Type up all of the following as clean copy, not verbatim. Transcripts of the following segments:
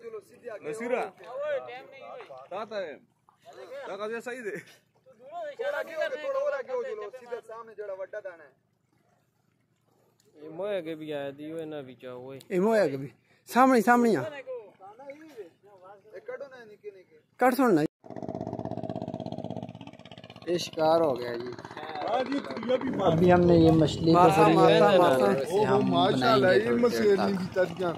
नसीरा ताता है ताका जैसा ही दे थोड़ा और आगे हो जो सीधा सामने जड़ा वड्डा दाना है ये मोया के भी आया दियो ना भी चाहो ओए ये मोया के भी सामने सामने आ कटो ना निके निके कट सुन ना ये शिकार हो गया जी। अभी हमने ये मछली को माशाल्लाह ये मछली की तरियां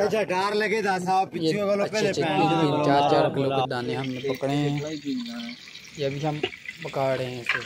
अच्छा डर लगे था साहब पीछे वालों पहले 4-4 किलो के दाने हमने पकड़े हैं। ये अभी हम पका रहे हैं इसे।